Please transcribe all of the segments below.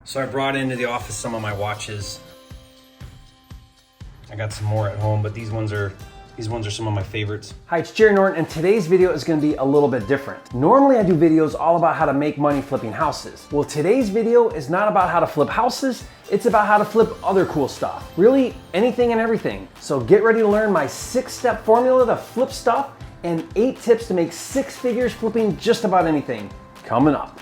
So I brought into the office some of my watches. I got some more at home, but these ones are some of my favorites. Hi, it's Jerry Norton, and today's video is gonna be a little bit different. Normally I do videos all about how to make money flipping houses. Well, today's video is not about how to flip houses, it's about how to flip other cool stuff. Really, anything and everything. So get ready to learn my 6-step formula to flip stuff and 8 tips to make 6 figures flipping just about anything. Coming up.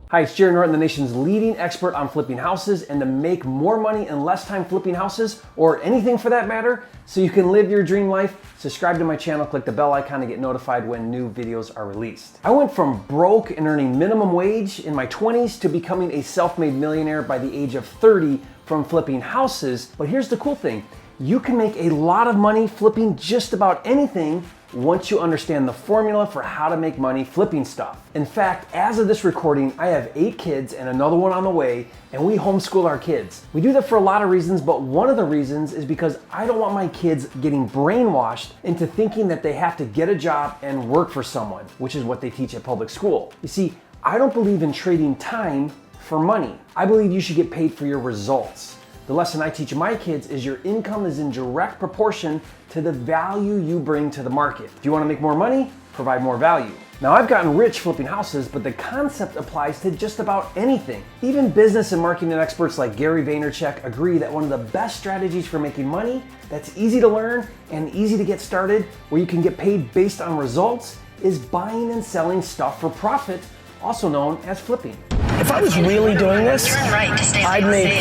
Hi, it's Jerry Norton, the nation's leading expert on flipping houses, and to make more money in less time flipping houses, or anything for that matter, so you can live your dream life, subscribe to my channel, click the bell icon to get notified when new videos are released. I went from broke and earning minimum wage in my 20s to becoming a self-made millionaire by the age of 30 from flipping houses, but here's the cool thing. You can make a lot of money flipping just about anything once you understand the formula for how to make money flipping stuff. In fact, as of this recording, I have 8 kids and another one on the way, and we homeschool our kids. We do that for a lot of reasons, but one of the reasons is because I don't want my kids getting brainwashed into thinking that they have to get a job and work for someone, which is what they teach at public school. You see, I don't believe in trading time for money. I believe you should get paid for your results. The lesson I teach my kids is your income is in direct proportion to the value you bring to the market. If you want to make more money, provide more value. Now, I've gotten rich flipping houses, but the concept applies to just about anything. Even business and marketing experts like Gary Vaynerchuk agree that one of the best strategies for making money that's easy to learn and easy to get started, where you can get paid based on results, is buying and selling stuff for profit, also known as flipping. If I was really doing this, I'd make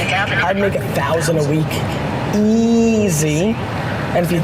$1,000 a week, easy. And if you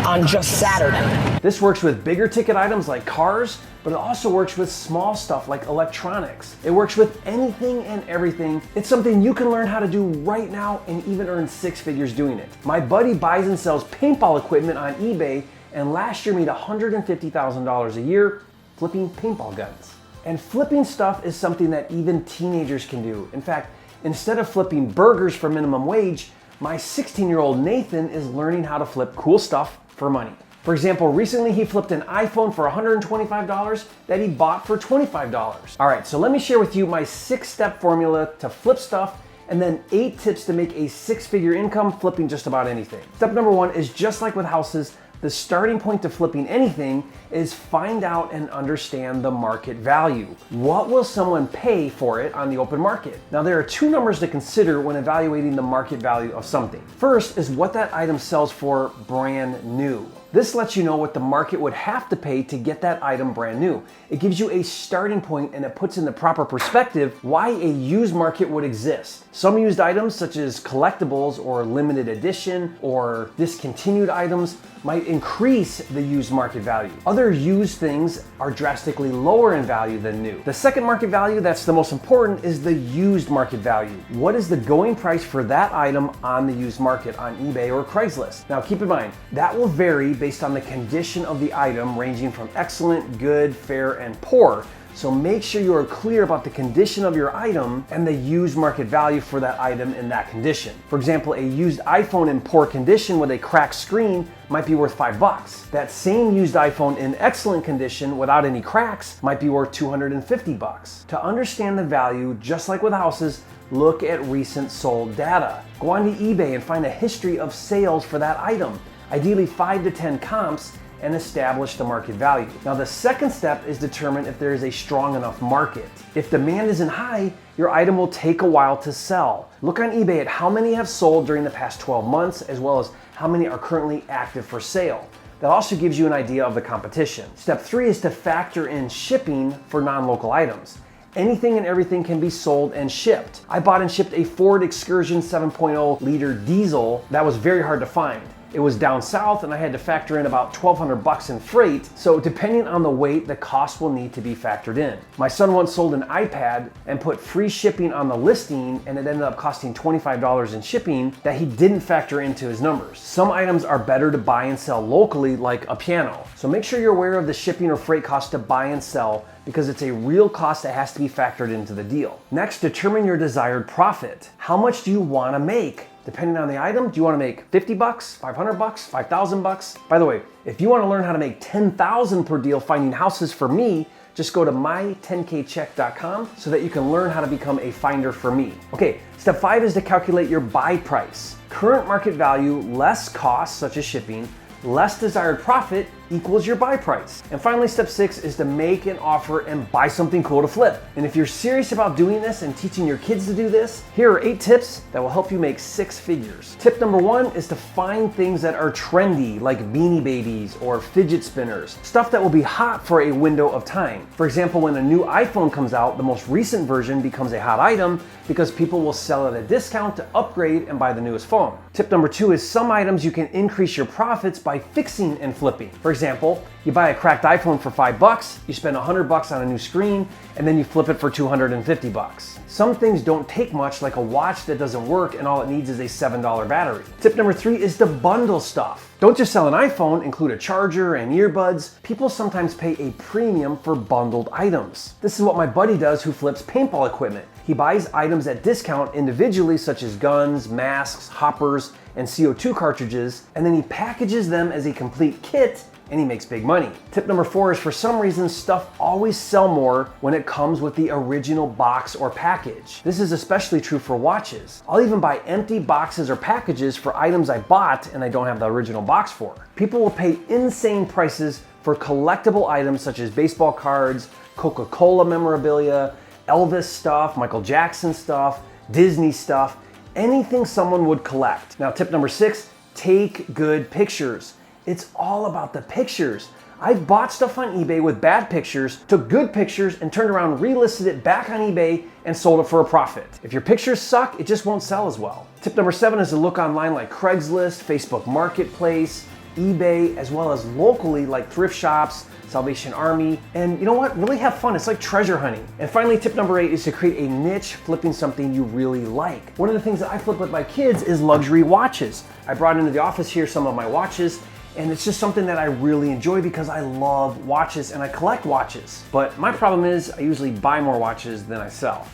on just Saturday. This works with bigger ticket items like cars, but it also works with small stuff like electronics. It works with anything and everything. It's something you can learn how to do right now and even earn 6 figures doing it. My buddy buys and sells paintball equipment on eBay, and last year made $150,000 a year flipping paintball guns. And flipping stuff is something that even teenagers can do. In fact, instead of flipping burgers for minimum wage, my 16-year-old Nathan is learning how to flip cool stuff for money. For example, recently he flipped an iPhone for $125 that he bought for $25. All right, so let me share with you my 6-step formula to flip stuff, and then 8 tips to make a 6-figure income flipping just about anything. Step number 1 is just like with houses, the starting point to flipping anything is find out and understand the market value. What will someone pay for it on the open market? Now, there are 2 numbers to consider when evaluating the market value of something. First is what that item sells for brand new. This lets you know what the market would have to pay to get that item brand new. It gives you a starting point, and it puts in the proper perspective why a used market would exist. Some used items, such as collectibles or limited edition or discontinued items, might increase the used market value. Other used things are drastically lower in value than new. The second market value that's the most important is the used market value. What is the going price for that item on the used market on eBay or Craigslist? Now, keep in mind, that will vary based on the condition of the item, ranging from excellent, good, fair, and poor. So make sure you are clear about the condition of your item and the used market value for that item in that condition. For example, a used iPhone in poor condition with a cracked screen might be worth $5. That same used iPhone in excellent condition without any cracks might be worth $250. To understand the value, just like with houses, look at recent sold data. Go onto eBay and find a history of sales for that item, ideally 5 to 10 comps, and establish the market value. Now, the second step is determine if there is a strong enough market. If demand isn't high, your item will take a while to sell. Look on eBay at how many have sold during the past 12 months, as well as how many are currently active for sale. That also gives you an idea of the competition. Step 3 is to factor in shipping for non-local items. Anything and everything can be sold and shipped. I bought and shipped a Ford Excursion 7.0 liter diesel that was very hard to find. It was down south, and I had to factor in about $1,200 in freight, so depending on the weight, the cost will need to be factored in. My son once sold an iPad and put free shipping on the listing, and it ended up costing $25 in shipping that he didn't factor into his numbers. Some items are better to buy and sell locally, like a piano. So make sure you're aware of the shipping or freight cost to buy and sell, because it's a real cost that has to be factored into the deal. Next, determine your desired profit. How much do you want to make Depending on the item, do you want to make 50 bucks, 500 bucks, 5,000 bucks? By the way, if you want to learn how to make 10,000 per deal finding houses for me, just go to my10kcheck.com so that you can learn how to become a finder for me. Okay, step 5 is to calculate your buy price. Current market value less costs such as shipping, less desired profit equals your buy price. And finally, step 6 is to make an offer and buy something cool to flip. And if you're serious about doing this and teaching your kids to do this, here are 8 tips that will help you make 6 figures. Tip number 1 is to find things that are trendy, like Beanie Babies or fidget spinners, stuff that will be hot for a window of time. For example, when a new iPhone comes out, the most recent version becomes a hot item because people will sell at a discount to upgrade and buy the newest phone. Tip number 2 is some items you can increase your profits by fixing and flipping. For example, you buy a cracked iPhone for $5, you spend $100 on a new screen, and then you flip it for $250. Some things don't take much, like a watch that doesn't work and all it needs is a $7 battery. Tip number 3 is to bundle stuff. Don't just sell an iPhone, include a charger and earbuds. People sometimes pay a premium for bundled items. This is what my buddy does who flips paintball equipment. He buys items at discount individually, such as guns, masks, hoppers, and CO2 cartridges, and then he packages them as a complete kit and he makes big money. Tip number 4 is for some reason stuff always sell more when it comes with the original box or package. This is especially true for watches. I'll even buy empty boxes or packages for items I bought and I don't have the original box for. People will pay insane prices for collectible items such as baseball cards, Coca-Cola memorabilia, Elvis stuff, Michael Jackson stuff, Disney stuff, anything someone would collect. Now, tip number 6, take good pictures. It's all about the pictures. I've bought stuff on eBay with bad pictures, took good pictures, and turned around, relisted it back on eBay, and sold it for a profit. If your pictures suck, it just won't sell as well. Tip number 7 is to look online like Craigslist, Facebook Marketplace, eBay, as well as locally like thrift shops, Salvation Army, and you know what? Really have fun. It's like treasure hunting. And finally, tip number 8 is to create a niche flipping something you really like. One of the things that I flip with my kids is luxury watches. I brought into the office here some of my watches, and it's just something that I really enjoy because I love watches and I collect watches. But my problem is I usually buy more watches than I sell.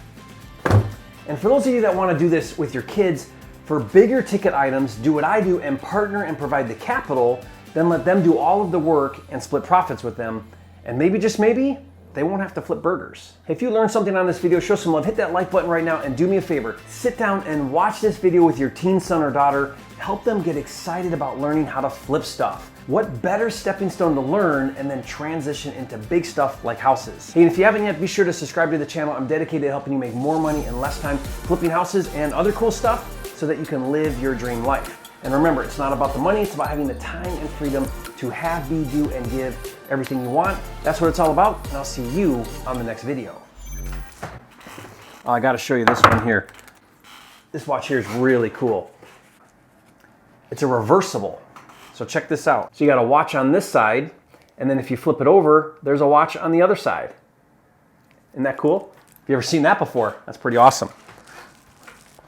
And for those of you that want to do this with your kids, for bigger ticket items, do what I do and partner and provide the capital, then let them do all of the work and split profits with them. And maybe, just maybe, they won't have to flip burgers. If you learned something on this video, show some love, hit that like button right now and do me a favor. Sit down and watch this video with your teen son or daughter. Help them get excited about learning how to flip stuff. What better stepping stone to learn and then transition into big stuff like houses? Hey, and if you haven't yet, be sure to subscribe to the channel. I'm dedicated to helping you make more money in less time flipping houses and other cool stuff so that you can live your dream life. And remember, it's not about the money, it's about having the time and freedom to have, be, do, and give everything you want. That's what it's all about, and I'll see you on the next video. Oh, I gotta show you this one here. This watch here is really cool. It's a reversible, so check this out. So you got a watch on this side, and then if you flip it over, there's a watch on the other side. Isn't that cool? Have you ever seen that before? That's pretty awesome.